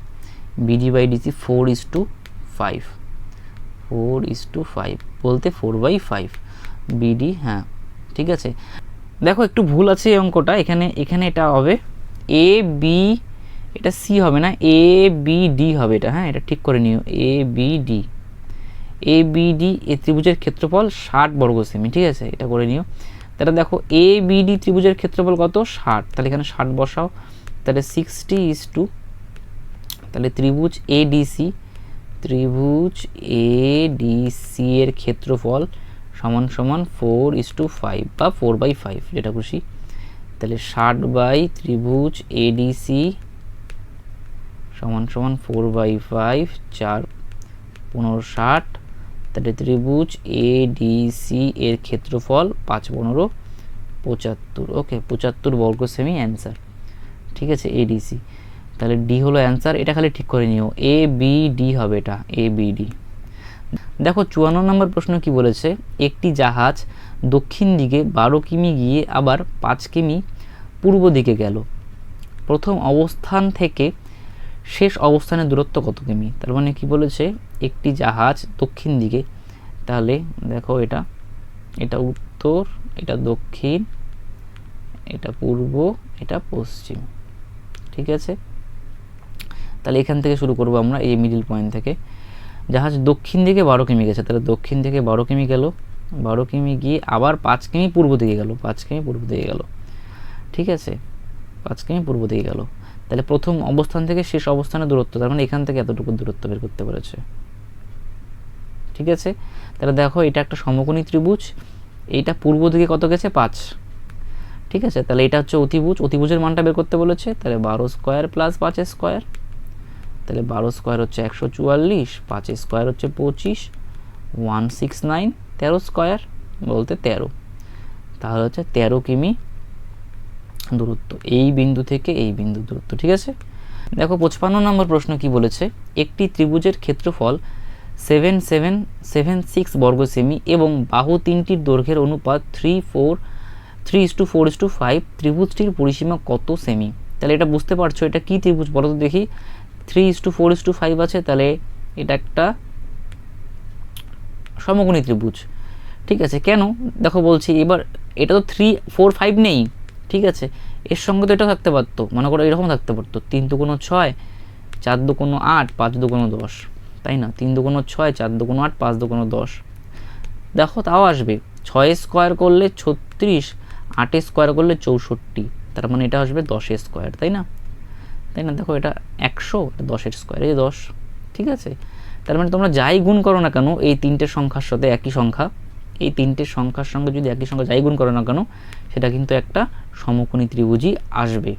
4:5, 4:5 বলতে 4/5 বিডি। হ্যাঁ, ঠিক আছে। দেখো একটু ভুল আছে এই অঙ্কটা, এখানে এটা হবে এ বি, এটা সি হবে না, এ বি ডি হবে এটা। হ্যাঁ, এটা ঠিক করে নিও, এ বি ডি এই ত্রিভুজের ক্ষেত্রফল 60 বর্গ সেমি। ঠিক আছে, এটা করে নিও। তাহলে দেখো এ বি ডি ত্রিভুজের ক্ষেত্রফল কত? 60, তাহলে এখানে 60 বসাও, তাহলে 60:, তাহলে ত্রিভুজ এডিসি এর ক্ষেত্রফল সমান 4:5 বা 4/5 যেটা খুশি। তাহলে 60 বাই ত্রিভুজ এডিসি সমান 4/5, 4 15 60, তাহলে ত্রিভুজ এডিসি এর ক্ষেত্রফল 5 15 75। ওকে, 75 বর্গ সেমি অ্যান্সার। ঠিক আছে, এডিসি, তাহলে ডি হলো অ্যান্সার। এটা খালি ঠিক করে নিও, এ বি ডি হবে এটা, এ বি ডি। দেখো 54 নম্বর প্রশ্ন কি বলেছে, একটি জাহাজ দক্ষিণ দিকে 12 কিমি গিয়ে আবার 5 কিমি পূর্ব দিকে গেল, প্রথম অবস্থান থেকে শেষ অবস্থানের দূরত্ব কত কিমি? তার মানে কি বলেছে, একটি জাহাজ দক্ষিণ দিকে, তাহলে দেখো এটা উত্তর, এটা দক্ষিণ, এটা পূর্ব, এটা পশ্চিম। ঠিক আছে, তাহলে এখান থেকে শুরু করবো আমরা, এই মিডল পয়েন্ট থেকে। জাহাজ দক্ষিণ দিকে 12 কিমি গেছে, তাহলে দক্ষিণ থেকে 12 কিমি গেল, 12 কিমি গিয়ে আবার 5 কিমি পূর্ব দিকে গেল, 5 কিমি পূর্ব দিকে গেল। ঠিক আছে, 5 কিমি পূর্ব দিকে গেল, তাহলে প্রথম অবস্থান থেকে শেষ অবস্থানের দূরত্ব, তার মানে এখান থেকে এতটুকু দূরত্ব বের করতে পেরেছে। ঠিক আছে, তাহলে দেখো এটা একটা সমকোণী ত্রিভুজ, এইটা পূর্ব দিকে কত গেছে? 5। ঠিক আছে, তাহলে এটা হচ্ছে অতিভুজের মানটা বের করতে বলেছে, তাহলে 12 স্কোয়ার প্লাস 5 স্কোয়ার, তাহলে 12 স্কোয়ার হচ্ছে 144, 5 স্কোয়ার হচ্ছে 25, 169, 13 স্কোয়ার বলতে 13, তাহলে হচ্ছে 13 কিমি দূরত্ব এই বিন্দু থেকে এই বিন্দু দূরত্ব। ঠিক আছে, দেখো 55 নম্বর প্রশ্ন কি বলেছে, একটি ত্রিভুজের ক্ষেত্রফল 7776 বর্গ সেমি এবং বাহু তিনটির দৈর্ঘ্যের অনুপাত 3:4:5, ত্রিভুজটির পরিসীমা কত সেমি? তাহলে এটা বুঝতে পারছো এটা কি ত্রিভুজ বলো তো দেখি। 3:4:5 আছে, তাহলে এটা একটা সমকোণী ত্রিভুজ। ঠিক আছে, কেন দেখো বলছি, এবার এটা তো 3 4 5 নেই। ঠিক আছে, এর সঙ্গে তো এটা থাকতে পারতো, মনে করো এরকম থাকতে পারতো, 3 দুগুণ 6, 4 দুগুণ 8, 5 দুগুণ 10, তাই না? 3 দুগুণ 6, 4 দুগুণ 8, 5 দুগুণ 10, দেখো তাও আসবে। 6 স্কোয়ার করলে 36, 8 স্কোয়ার করলে 64, তার মানে এটা আসবে 10 স্কোয়ার, তাই না? দেখো এটা 100, এটা 10 স্কোয়ার, এই 10। ঠিক আছে, তার মানে তোমরা যাই গুণ করো না কেন এই তিনটে সংখ্যার সাথে একই সংখ্যা, এই তিনটে সংখ্যার সঙ্গে যদি একই সংখ্যা যাই গুণ করো না কেন সেটা কিন্তু একটা সমকোণী ত্রিভুজই আসবে।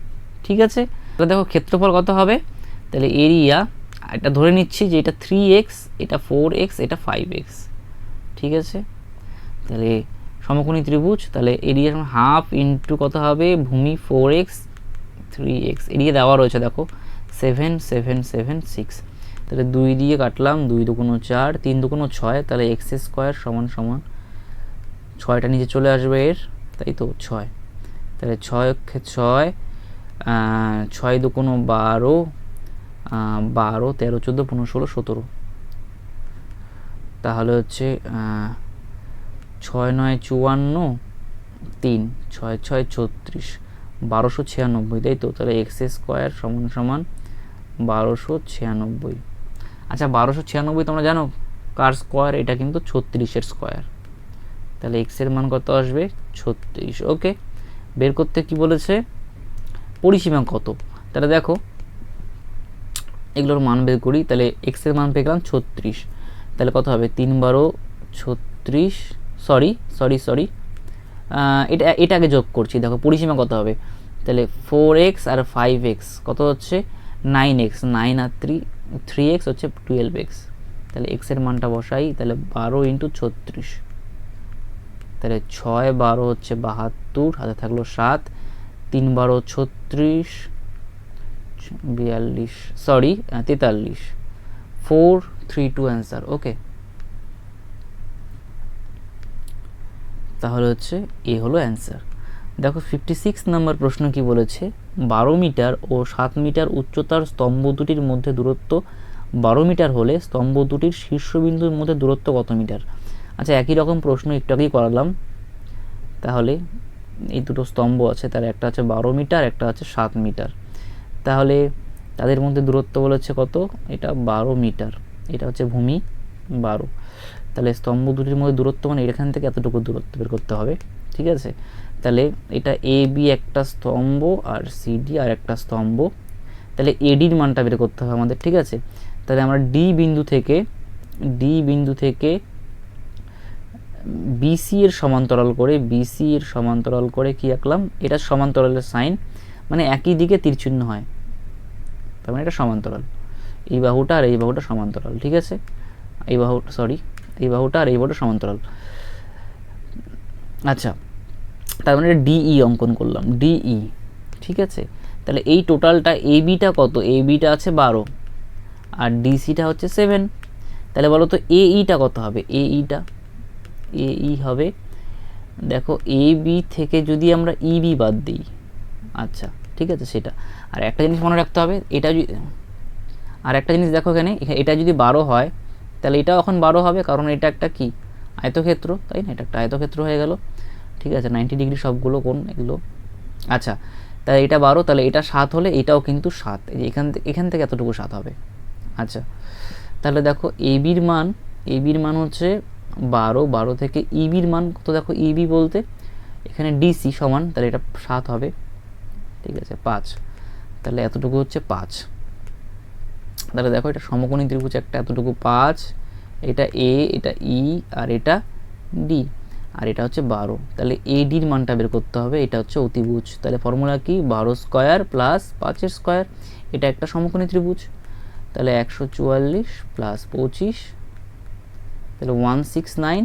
ঠিক আছে, তাহলে দেখো ক্ষেত্রফল কত হবে, তাহলে এরিয়া, এটা ধরে নিচ্ছি যে এটা 3x, এটা 4x, এটা 5x। ঠিক আছে, তাহলে সমকোণী ত্রিভুজ, তাহলে এরিয়া হাফ ইন্টু কত হবে ভূমি 4x 3x, এরিয়া দেওয়া রয়েছে দেখো 7 7 7 6, তাহলে 2 দিয়ে কাটলাম, 2 দুগুণ 4, 3 দুগুণ 6, তাহলে x স্কোয়ার সমান সমান 6টা নিচে চলে আসবে এর, তাই তো 6, তাহলে 6 6 6 দুগুণ 12, 12 13 14 15 16 17, তাহলে হচ্ছে 6 9 54, 3 6 6 36, 1296, তাই তো, তাহলে এক্স স্কোয়ার সমান সমান 1296। আচ্ছা 1296 তোমরা জানো কার স্কোয়ার, এটা কিন্তু 36-এর স্কোয়ার, তাহলে এক্সের মান কত আসবে 36। ওকে, বের করতে কি বলেছে পরিসীমা কত, তাহলে দেখো এগুলোর মান বের করি, তাহলে এক্সের মান পেয়ে গেলাম 36, তাহলে কত হবে 3 12 36, সরি এটা আগে যোগ করছি, দেখো পরিসীমা কত হবে, তাহলে 4x আর 5x কত হচ্ছে 9x, 9 আর 3x হচ্ছে 12x, তাহলে x এর মানটা বসাই, তাহলে 12 × 36, তাহলে 6 12 হচ্ছে 72, হাতে থাকলো 7, 3 12 36, 42 43, 4 3 2 অ্যান্সার। ওকে, তাহলে হচ্ছে এ হলো অ্যান্সার। দেখো 56 নম্বর প্রশ্ন কি বলেছে, 12 মিটার ও 7 মিটার উচ্চতার স্তম্ভ দুটির মধ্যে দূরত্ব 12 মিটার হলে স্তম্ভ দুটির শীর্ষবিন্দুর মধ্যে দূরত্ব কত মিটার। আচ্ছা একই রকম প্রশ্ন একটু আগেই করালাম, তাহলে এই দুটো স্তম্ভ আছে, তার একটা আছে 12 মিটার, একটা আছে 7 মিটার, তাহলে তাদের মধ্যে দূরত্ব বলেছে কত, এটা 12 মিটার, এটা হচ্ছে ভূমি 12, তাহলে স্তম্ভ দুটির মধ্যে দূরত্ব মানে এখান থেকে এতটুকু দূরত্ব বের করতে হবে, ঠিক আছে। তাহলে এটা এ বি একটা স্তম্ভ আর সিডি আর একটা স্তম্ভ, তাহলে এডির মানটা বের করতে হবে আমাদের, ঠিক আছে। তাহলে আমরা ডি বিন্দু থেকে বিসি এর সমান্তরাল করে কি আঁকলাম, এটা সমান্তরালের সাইন, মানে একই দিকে তীর চিহ্ন হয়, তার মানে এটা সমান্তরাল, এই বাহুটা আর এই বাহুটা সমান্তরাল, ঠিক আছে, এই বাহুটা আর এই বাহুটা সমান্তরাল। আচ্ছা তার মানে এটা ডিই অঙ্কন করলাম, ডিই, ঠিক আছে। তাহলে এই টোটালটা এবিটা কত, এবিটা আছে 12 আর ডিসিটা হচ্ছে 7, তাহলে বলো তো এইটা কত হবে, এই হবে, দেখো এ বি থেকে যদি আমরা ইবি বাদ দিই, আচ্ছা ঠিক আছে সেটা, আর একটা জিনিস মনে রাখতে হবে, এটা আর একটা জিনিস দেখো এখানে, এটা যদি 12 হয় তাহলে এটাও এখন 12 হবে, কারণ এটা একটা কি আয়তক্ষেত্র, তাই না, এটা একটা আয়তক্ষেত্র হয়ে গেল, ঠিক আছে, 90 ডিগ্রি সবগুলো কোণ এগুলো। আচ্ছা তাহলে এটা 12, তাহলে এটা 7 হলে এটাও কিন্তু 7, এই যে এখান থেকে এতটুকু 7 হবে। আচ্ছা তাহলে দেখো এবির মান হচ্ছে 12 থেকে ইবির মান কত, দেখো ইবি বলতে এখানে ডিসি সমান, তাহলে এটা 7 হবে, ঠিক আছে 5, তাহলে এতটুকু হচ্ছে 5, তাহলে দেখো এটা সমকোণী ত্রিভুজ একটা, এতটুকু 5, এটা এ, এটা ই আর এটা ডি, আর এটা হচ্ছে 12, তাহলে এডির মানটা বের করতে হবে, এটা হচ্ছে অতিভুজ, তাহলে ফর্মুলা কি 12 স্কোয়ার প্লাস 5 স্কোয়ার, এটা একটা সমকোণী ত্রিভুজ, তাহলে 144 প্লাস 25, তাহলে 169,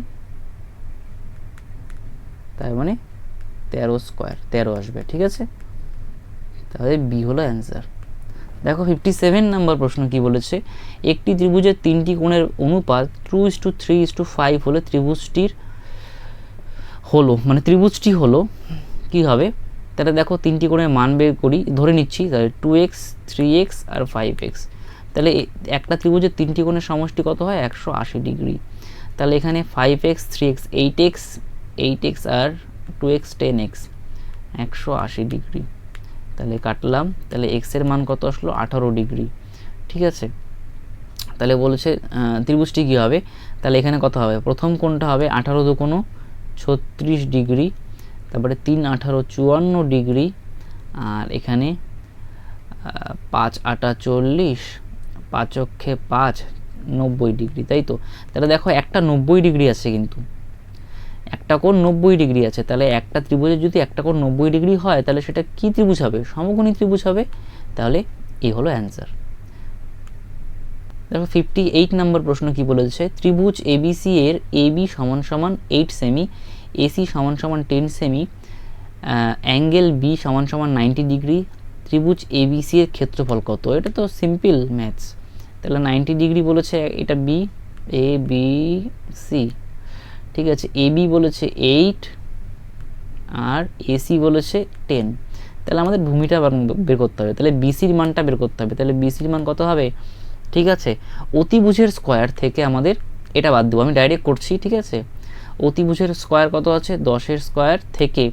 তার মানে 13 স্কোয়ার, 13 আসবে, ঠিক আছে, তাহলে বি হলো অ্যান্সার। দেখো 57 নম্বর প্রশ্ন কি বলেছে, একটি ত্রিভুজের 3টি কোণের অনুপাত 2:3:5 হলে ত্রিভুজটি হলো কি হবে, তাহলে দেখো 3টি কোণের মান বের করি, ধরে নিচ্ছি তাহলে 2x 3x আর 5x, তাহলে একটা ত্রিভুজের 3টি কোণের সমষ্টি কত হয় 180 ডিগ্রি, তাহলে এখানে 5x 3x 8x আর 2x 10x 180 ডিগ্রি, তাহলে কাটলাম, তাহলে x এর মান কত আসলো 18 ডিগ্রি, ঠিক আছে। তাহলে বলেছে ত্রিভুজটি কী হবে, তাহলে এখানে কত হবে, প্রথম কোণটা হবে 18 দুগুণ 36 ডিগ্রি, তারপরে 3 18 54 ডিগ্রি, আর এখানে 5 8 40, 5 অক্ষে 5 90 ডিগ্রি, তাই তো। তাহলে দেখো একটা 90 ডিগ্রি আছে, কিন্তু একটা কোণ 90 ডিগ্রি আছে, তাহলে একটা ত্রিভুজের যদি একটা কোণ 90 ডিগ্রি হয় তাহলে সেটা কি ত্রিভুজ হবে, সমকোণী ত্রিভুজ হবে, তাহলে এই হলো অ্যান্সার। দেখো 58 নম্বর প্রশ্ন কি বলেছে, ত্রিভুজ এবিসি এর এবি সমান সমান 8 সেমি, এসি সমান সমান 10 সেমি, অ্যাঙ্গেল বি সমান সমান 90 ডিগ্রি, ত্রিভুজ এবিসি এর ক্ষেত্রফল কত? এটা তো সিম্পল ম্যাথস। তাহলে 90 ডিগ্রি বলেছে এটা বি, এ বি সি, ঠিক আছে। এবি বলেছে 8 আর এসি বলেছে 10। তাহলে আমাদের ভূমিটা বের করতে হবে, তাহলে বিসির মানটা বের করতে হবে। তাহলে বিসির মান কত হবে? ঠিক আছে, অতিভুজের স্কোয়ার থেকে আমাদের এটা বাদ দেবো, আমি ডাইরেক্ট করছি, ঠিক আছে। অতিভুজের স্কোয়ার কত আছে? 10-এর স্কোয়ার থেকে,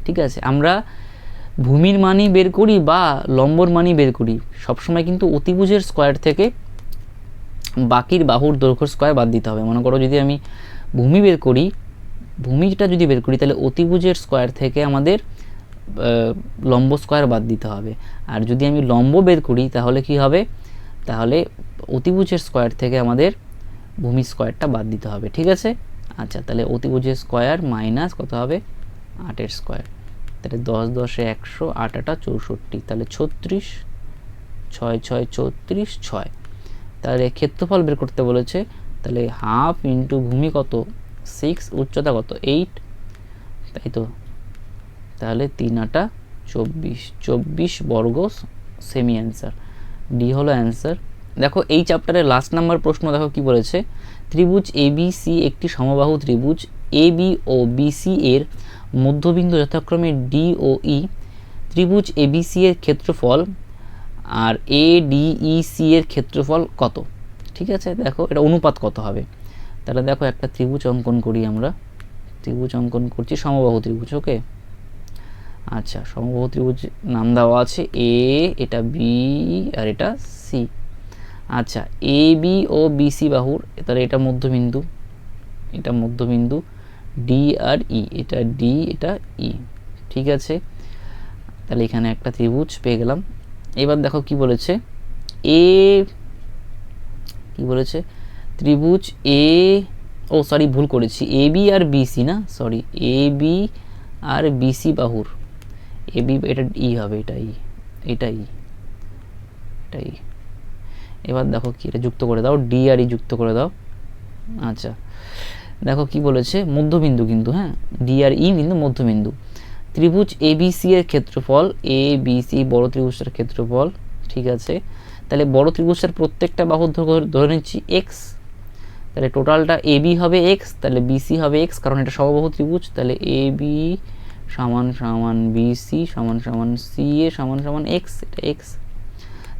ঠিক আছে, আমরা ভূমির মানই বের করি বা লম্বর মানই বের করি, সবসময় কিন্তু অতিভুজের স্কোয়ার থেকে বাকির বাহুর দৈর্ঘ্য স্কোয়ার বাদ দিতে হবে। মনে করো যদি আমি ভূমি বের করি, ভূমিটা যদি বের করি তাহলে অতিভুজের স্কোয়ার থেকে আমাদের লম্ব স্কোয়ার বাদ দিতে হবে। আর যদি আমি লম্ব বের করি তাহলে কি হবে? তাহলে অতিভুজের স্কোয়ার থেকে আমাদের ভূমি স্কোয়ারটা বাদ দিতে হবে, ঠিক আছে। আচ্ছা, তাহলে অতিভুজের স্কোয়ার মাইনাস কত হবে? 8-এর স্কোয়ার। তাহলে 10-10-এ 100, 8-8 64, তাহলে 36, 6-6 34, 6। তাহলে ক্ষেত্রফল বের করতে বলেছে, তাহলে হাফ ইন্টু ভূমি কত? 6, উচ্চতা কত? 8, তাই তো। তাহলে 3-8 24, 24 বর্গ সেমি অ্যান্সার, ডি হলো অ্যান্সার। দেখো এই চ্যাপ্টারের লাস্ট নাম্বার প্রশ্ন দেখো কি বলেছে, ত্রিভুজ এবিসি একটি সমবাহু ত্রিভুজ, এবি ও বিসি এর মধ্যবিন্দু যথাক্রমে ডি ও ই, ত্রিভুজ এবিসি এর ক্ষেত্রফল আর এডিইসি এর ক্ষেত্রফল কত? ঠিক আছে, দেখো এটা অনুপাত কত হবে। তাহলে দেখো একটা ত্রিভুজ অঙ্কন করি আমরা, ত্রিভুজ অঙ্কন করছি, সমবাহু ত্রিভুজ, ওকে। আচ্ছা, সমবাহু ত্রিভুজ নাম দেওয়া আছে এ, এটা বি আর এটা সি। আচ্ছা, এ বি ও বিসি বাহুর, তাহলে এটা মধ্যবিন্দু, এটা মধ্যবিন্দু, ডি আর ই, এটা ডি এটা ই, ঠিক আছে। তাহলে এখানে একটা ত্রিভুজ পেয়ে গেলাম। এবার দেখো কি বলেছে, এ কি বলেছে, ত্রিভুজ এ, ও সরি ভুল করেছি, এ বি আর বিসি না, sorry, A B R BC বাহুর, এ বি এটা ই হবে, এটা ই, এটা ই, এটা ই। এবার দেখো কি, এটা যুক্ত করে দাও, ডি আর ই যুক্ত করে দাও। আচ্ছা, দেখো কি বলেছে, মধ্যবিন্দু কিন্তু, হ্যাঁ, ডি আর ই কিন্তু মধ্যবিন্দু। ত্রিভুজ এবিসি এর ক্ষেত্রফল, এ বি সি বড় ত্রিভুজটার ক্ষেত্রফল, ঠিক আছে। তাহলে বড় ত্রিভুজটার প্রত্যেকটা বাহুর ধরে নিচ্ছি এক্স, তাহলে টোটালটা এ বি হবে এক্স, তাহলে বিসি হবে এক্স, কারণ এটা সমবাহু ত্রিভুজ। তাহলে এ বি সমান সমান বিসি সমান সমান সি এ সমান সমান এক্স, এটা এক্স।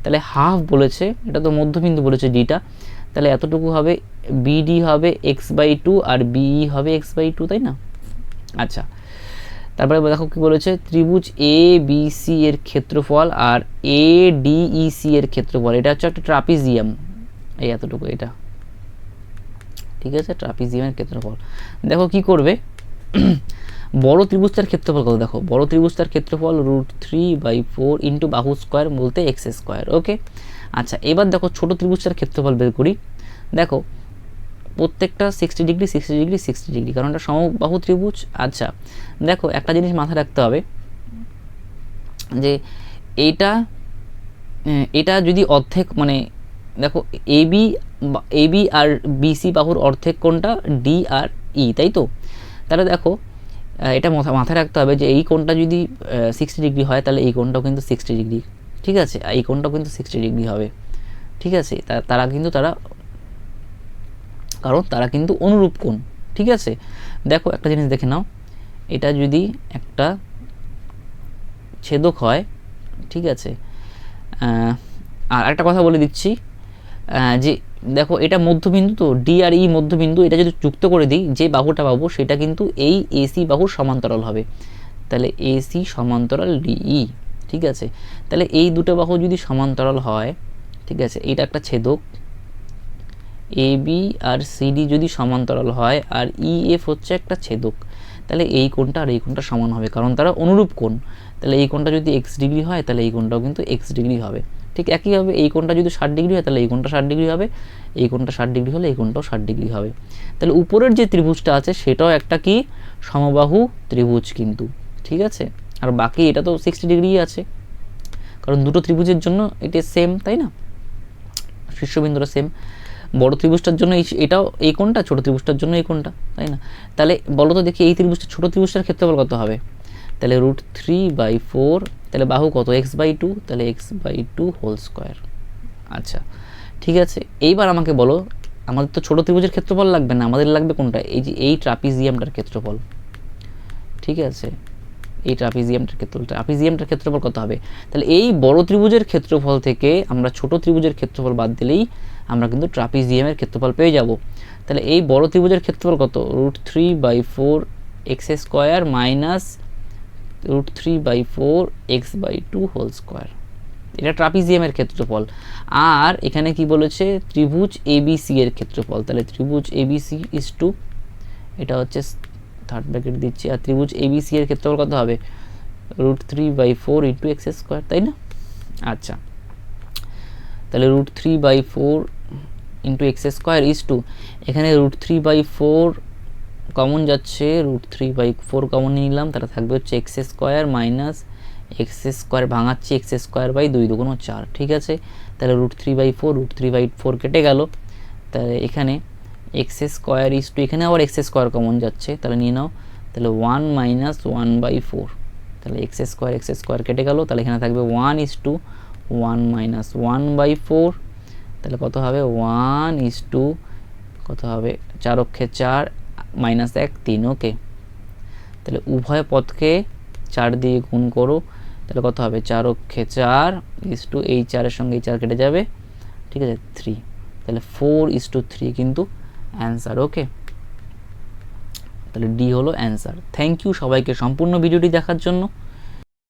তাহলে হাফ বলেছে, এটা তো মধ্যবিন্দু বলেছে ডিটা, তাহলে এতটুকু হবে, বিডি হবে x/2 আর বিই হবে x/2, তাই না? আচ্ছা, তারপরে দেখো কি বলেছে, ত্রিভুজ এ বি সি এর ক্ষেত্রফল আর এ ডিই সি এর ক্ষেত্রফল, এটা হচ্ছে একটা ট্রাপিজিয়াম, এই এতটুকু, এটা ঠিক আছে, ট্রাপিজিয়ামের ক্ষেত্রফল। দেখো কি করবে, বড় ত্রিভুজটার ক্ষেত্রফল কত? দেখো বড় ত্রিভুজটার ক্ষেত্রফল √3/4 ইন্টু বাহু স্কোয়ার বলতে এক্স স্কোয়ার, ওকে। আচ্ছা, এবার দেখো ছোট ত্রিভুজটার ক্ষেত্রফল বের করি। দেখো প্রত্যেকটা 60 ডিগ্রি 60 ডিগ্রি 60 ডিগ্রি, কারণ এটা সমবাহু ত্রিভুজ। আচ্ছা, দেখো একটা জিনিস মাথায় রাখতে হবে যে এটা যদি অর্ধেক, মানে দেখো এবি আর বিসি বাহুর অর্ধেক কোণটা ডি আর ই, তাই তো। তাহলে দেখো এটা মাথায় রাখতে হবে যে এই কোণটা যদি 60 ডিগ্রি হয় তাহলে এই কোণটাও কিন্তু 60 ডিগ্রি, ঠিক আছে, এই কোণটাও কিন্তু 60 ডিগ্রি হবে, ঠিক আছে। তারা কারণ তারা কিন্তু অনুরূপ কোণ, ঠিক আছে। দেখো একটা জিনিস দেখে নাও, এটা যদি একটা ছেদক হয়, ঠিক আছে, আর একটা কথা বলে দিচ্ছি যে দেখো এটা মধ্যবিন্দু, তো ডি আর ই মধ্যবিন্দু, এটা যদি যুক্ত করে দিই, যে বাহুটা পাবো সেটা কিন্তু এই এসি বাহুর সমান্তরাল হবে, তাহলে এসি সমান্তরাল ডিই, ঠিক আছে। তাহলে এই দুটো বাহু যদি সমান্তরাল হয়, ঠিক আছে, এটা একটা ছেদক, এ বি আর সিডি যদি সমান্তরাল হয় আর ইএফ হচ্ছে একটা ছেদক, তাহলে এই কোণটা আর এই কোণটা সমান হবে, কারণ তারা অনুরূপ কোণ। তাহলে এই কোণটা যদি এক্স ডিগ্রি হয় তাহলে এই কোণটাও কিন্তু এক্স ডিগ্রি হবে, ঠিক একইভাবে এই কোণটা যদি 60 ডিগ্রি হয় তাহলে এই কোণটা 60 ডিগ্রি হবে, এই কোণটা 60 ডিগ্রি হলে এই কোণটাও 60 ডিগ্রি হবে। তাহলে উপরের যে ত্রিভুজটা আছে সেটাও একটা কি সমবাহু ত্রিভুজ কিন্তু, ঠিক আছে। আর বাকি এটা তো 60 ডিগ্রি আছে, কারণ দুটো ত্রিভুজের জন্য এটা সেম, তাই না, শীর্ষবিন্দুটা সেম। বড় ত্রিভুজটার জন্য এটাও এই কোণটা, ছোট ত্রিভুজটার জন্য এই কোণটা, তাই না? তাহলে বলো তো দেখি এই ত্রিভুজটা ছোট ত্রিভুজটার ক্ষেত্রফল কত হবে? তাহলে √3/4, তাহলে বাহু কত x/2, তাহলে x/2 হোল স্কোয়ার। আচ্ছা ঠিক আছে, এইবার আমাকে বলো আমাদের তো ছোট ত্রিভুজের ক্ষেত্রফল লাগবে না, আমাদের লাগবে কোনটা? এই যে এই ট্রাপিজিয়ামটার ক্ষেত্রফল, ঠিক আছে, এই ট্রাপিজিয়ামটার ক্ষেত্রফল কত হবে? তাহলে এই বড় ত্রিভুজের ক্ষেত্রফল থেকে আমরা ছোট ত্রিভুজের ক্ষেত্রফল বাদ দিলেই আমরা কিন্তু ট্রাপিজিয়ামের ক্ষেত্রফল পেয়ে যাব। তাহলে এই বড় ত্রিভুজের ক্ষেত্রফল কত? √3/4 x² minus √3/4 x/2 whole square. এটা ট্রাপিজিয়ামের ক্ষেত্রফল। আর এখানে কি বলেছে? ত্রিভুজ ABC এর ক্ষেত্রফল। তাহলে ত্রিভুজ ABC ইজ টু, এটা হচ্ছে থার্ড ব্র্যাকেট দিচ্ছি, আর ত্রিভুজ ABC এর ক্ষেত্রফল কত হবে? √3/4 × x², তাই না? আচ্ছা তাহলে √3/4 × x² ইজ টু, এখানে √3/4 কমন যাচ্ছে, √3/4 কমন নিলাম, তাহলে থাকবে হচ্ছে x² মাইনাস x² ভাঙাচ্ছি x²/2 × 4, ঠিক আছে। তাহলে √3/4 কেটে গেল, তাহলে এখানে x² ইজ টু, এখানে আবার x² কমন যাচ্ছে, তাহলে নিয়ে নাও, তাহলে 1 মাইনাস 1/4, তাহলে x² কেটে গেল, তাহলে এখানে থাকবে 1 ইজ টু 1 মাইনাস 1/4, তাহলে কত হবে? 1 ইজ টু কত হবে? 4 অক্ষে 4 মাইনাস 1 3, ওকে। তাহলে উভয় পদকে 4 দিয়ে গুণ করো, তাহলে কত হবে? 4 অক্ষে 4 ইজ টু, এই 4-এর সঙ্গে এই 4 কেটে যাবে, ঠিক আছে, 3, তাহলে 4:3 কিন্তু অ্যান্সার, ওকে। তাহলে ডি হলো অ্যান্সার। থ্যাংক ইউ সবাইকে সম্পূর্ণ ভিডিওটি দেখার জন্য।